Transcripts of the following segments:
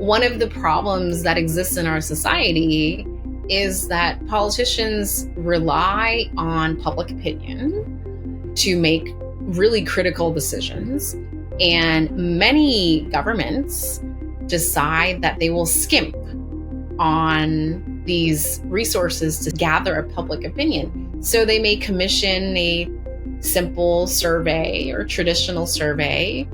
one of the problems that exists in our society is that politicians rely on public opinion to make really critical decisions. And many governments decide that they will skimp on these resources to gather a public opinion. So they may commission a simple survey or traditional survey,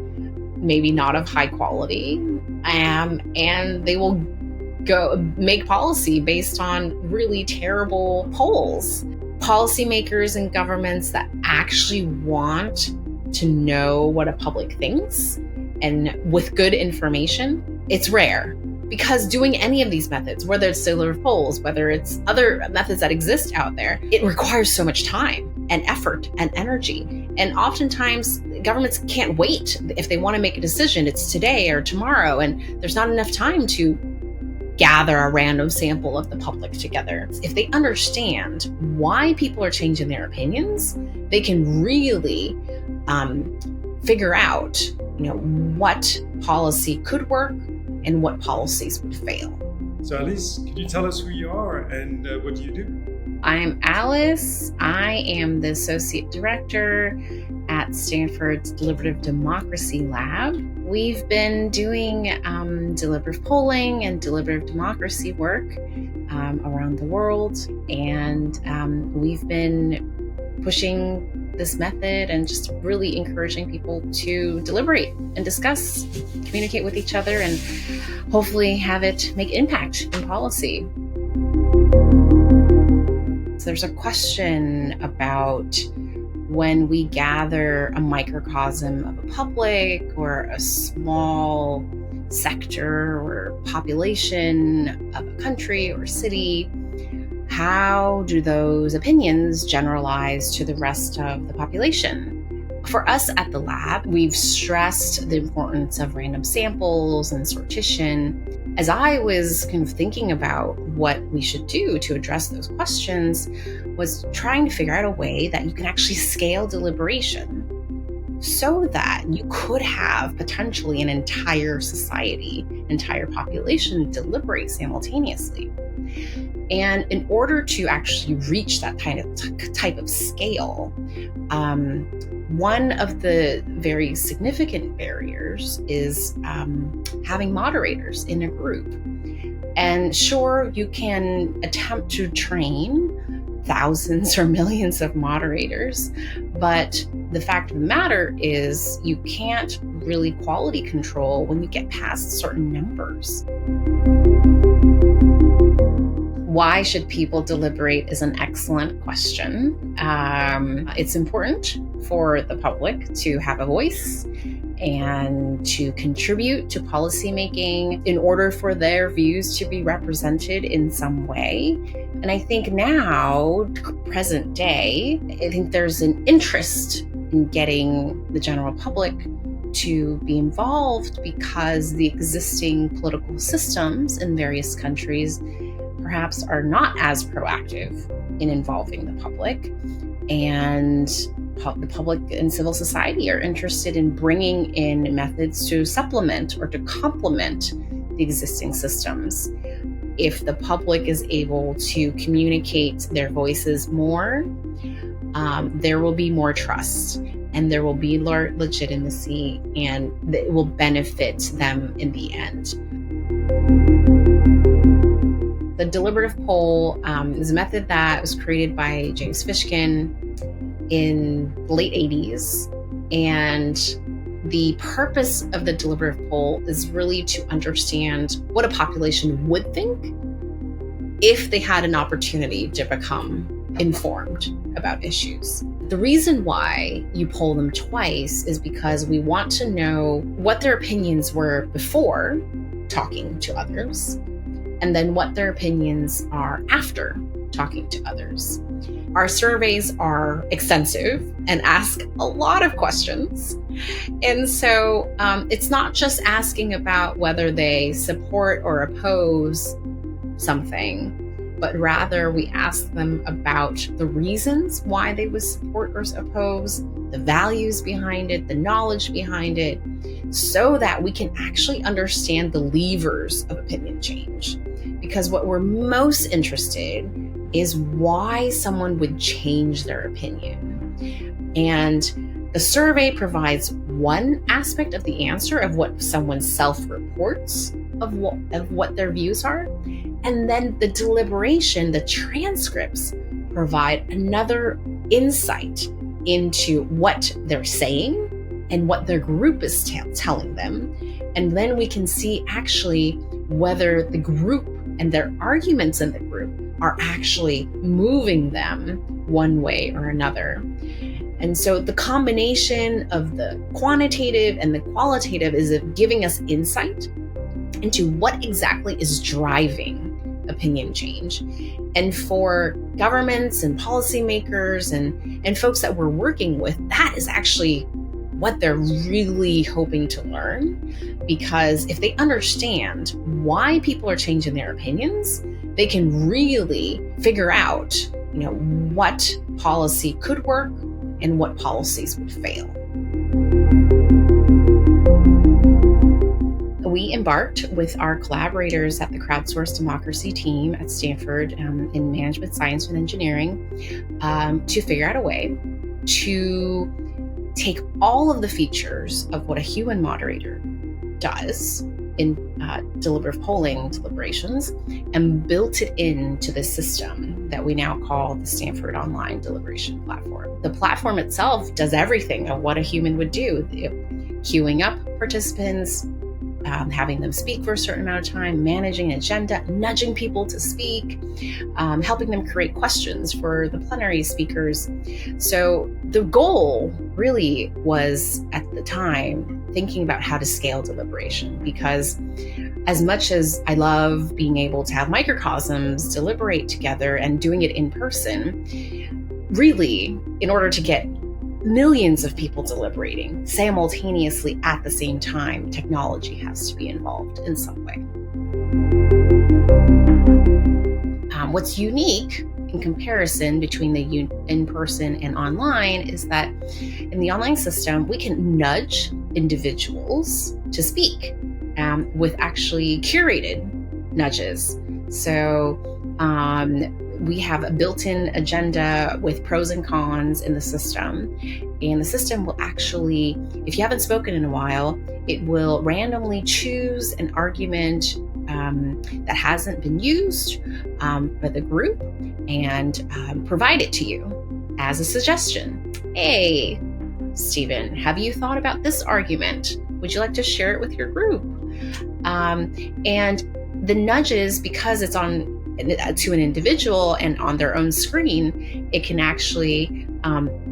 maybe not of high quality, and they will go make policy based on really terrible polls. Policymakers and governments that actually want to know what a public thinks and with good information, it's rare. Because doing any of these methods, whether it's deliberative polls, whether it's other methods that exist out there, it requires so much time and effort and energy. And oftentimes governments can't wait. If they want to make a decision, it's today or tomorrow, and there's not enough time to gather a random sample of the public together. If they understand why people are changing their opinions, they can really figure out, what policy could work and what policies would fail. So Alice, could you tell us who you are and what do you do? I'm Alice. I am the Associate Director at Stanford's Deliberative Democracy Lab. We've been doing deliberative polling and deliberative democracy work around the world, and we've been pushing this method and just really encouraging people to deliberate and discuss, communicate with each other, and hopefully have it make impact in policy. So there's a question about when we gather a microcosm of a public or a small sector or population of a country or city, how do those opinions generalize to the rest of the population? For us at the lab, we've stressed the importance of random samples and sortition. As I was kind of thinking about what we should do to address those questions, was trying to figure out a way that you can actually scale deliberation so that you could have potentially an entire society, entire population deliberate simultaneously. And in order to actually reach that kind of type of scale, one of the very significant barriers is having moderators in a group. And sure, you can attempt to train thousands or millions of moderators, but the fact of the matter is you can't really quality control when you get past certain numbers. Why should people deliberate is an excellent question. It's important for the public to have a voice and to contribute to policymaking in order for their views to be represented in some way. And I think now, present day, I think there's an interest in getting the general public to be involved because the existing political systems in various countries perhaps are not as proactive in involving the public, and the public and civil society are interested in bringing in methods to supplement or to complement the existing systems. If the public is able to communicate their voices more, there will be more trust and there will be legitimacy, and it will benefit them in the end. The deliberative poll is a method that was created by James Fishkin in the late 80s. And the purpose of the deliberative poll is really to understand what a population would think if they had an opportunity to become informed about issues. The reason why you poll them twice is because we want to know what their opinions were before talking to others, and then what their opinions are after talking to others. Our surveys are extensive and ask a lot of questions. And so it's not just asking about whether they support or oppose something, but rather we ask them about the reasons why they would support or oppose, the values behind it, the knowledge behind it, so that we can actually understand the levers of opinion change. Because what we're most interested is why someone would change their opinion. And the survey provides one aspect of the answer of what someone self-reports of what their views are. And then the deliberation, the transcripts, provide another insight into what they're saying and what their group is telling them. And then we can see actually whether the group and their arguments in the group are actually moving them one way or another. And so the combination of the quantitative and the qualitative is giving us insight into what exactly is driving opinion change. And for governments and policymakers and folks that we're working with, that is actually what they're really hoping to learn. Because if they understand why people are changing their opinions, they can really figure out, what policy could work and what policies would fail. We embarked with our collaborators at the Crowdsourced Democracy team at Stanford in management science and engineering to figure out a way to take all of the features of what a human moderator does in deliberative polling deliberations and built it into the system that we now call the Stanford Online Deliberation Platform. The platform itself does everything of what a human would do, queuing up participants, having them speak for a certain amount of time, managing an agenda, nudging people to speak, helping them create questions for the plenary speakers. So the goal really was, at the time, thinking about how to scale deliberation, because as much as I love being able to have microcosms deliberate together and doing it in person, really, in order to get millions of people deliberating simultaneously at the same time, technology has to be involved in some way. What's unique in comparison between the in-person and online is that in the online system, we can nudge individuals to speak with actually curated nudges. So we have a built-in agenda with pros and cons in the system. And the system will actually, if you haven't spoken in a while, it will randomly choose an argument that hasn't been used by the group and provide it to you as a suggestion. Hey, Stephen, have you thought about this argument? Would you like to share it with your group? And the nudges, because it's on to an individual and on their own screen, it can actually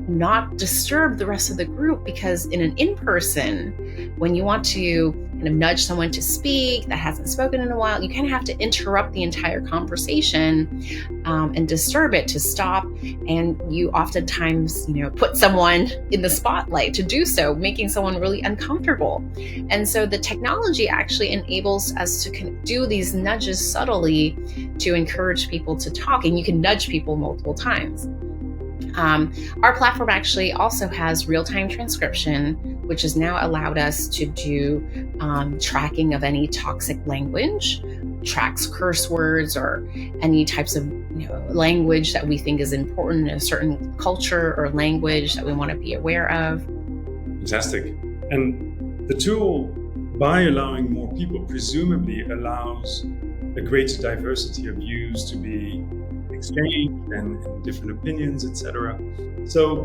not disturb the rest of the group, because in an in-person, when you want to kind of nudge someone to speak that hasn't spoken in a while, you kind of have to interrupt the entire conversation and disturb it to stop. And you oftentimes, put someone in the spotlight to do so, making someone really uncomfortable. And so the technology actually enables us to do these nudges subtly to encourage people to talk, and you can nudge people multiple times. Our platform actually also has real-time transcription, which has now allowed us to do tracking of any toxic language, tracks curse words or any types of language that we think is important in a certain culture or language that we want to be aware of. Fantastic. And the tool, by allowing more people, presumably allows a greater diversity of views to be exchanged and different opinions, etc. So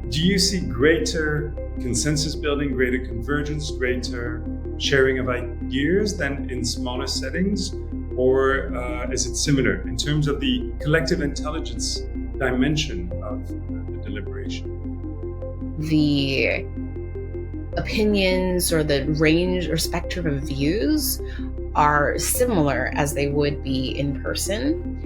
do you see greater consensus building, greater convergence, greater sharing of ideas than in smaller settings? Or is it similar in terms of the collective intelligence dimension of the deliberation? The opinions or the range or spectrum of views are similar as they would be in person.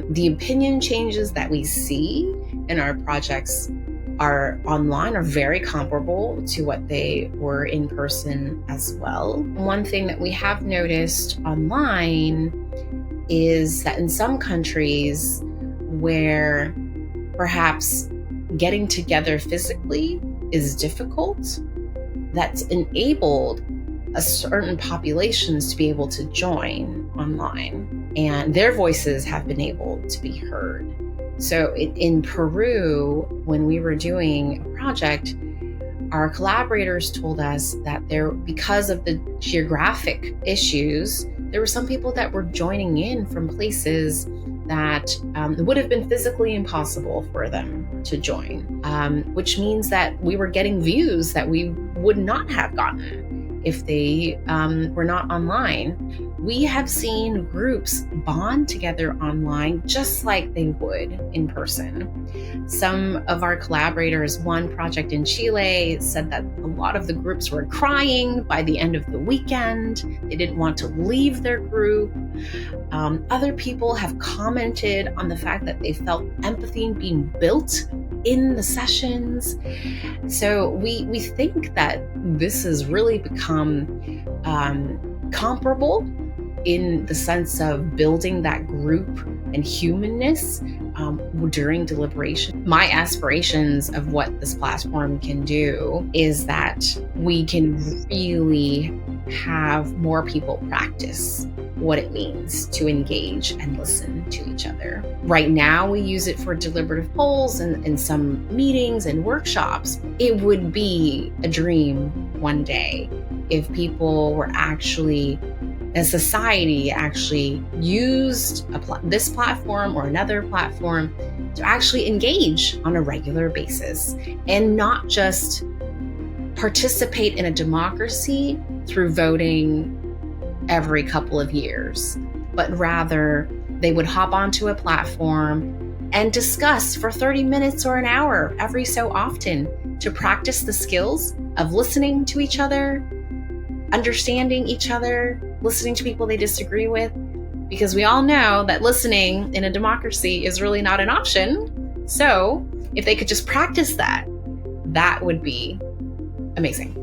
The opinion changes that we see in our projects are online are very comparable to what they were in person as well. One thing that we have noticed online is that in some countries where perhaps getting together physically is difficult, that's enabled a certain populations to be able to join online, and their voices have been able to be heard. So in Peru, when we were doing a project, our collaborators told us that because of the geographic issues, there were some people that were joining in from places that would have been physically impossible for them to join, which means that we were getting views that we would not have gotten if they were not online. We have seen groups bond together online just like they would in person. Some of our collaborators, one project in Chile, said that a lot of the groups were crying by the end of the weekend. They didn't want to leave their group. Other people have commented on the fact that they felt empathy being built in the sessions. So we think that this has really become comparable in the sense of building that group and humanness during deliberation. My aspirations of what this platform can do is that we can really have more people practice what it means to engage and listen to each other. Right now, we use it for deliberative polls and some meetings and workshops. It would be a dream one day if people were actually, as society actually used this platform or another platform to actually engage on a regular basis and not just participate in a democracy through voting every couple of years, but rather they would hop onto a platform and discuss for 30 minutes or an hour every so often to practice the skills of listening to each other, understanding each other, listening to people they disagree with, because we all know that listening in a democracy is really not an option. So if they could just practice that, that would be amazing.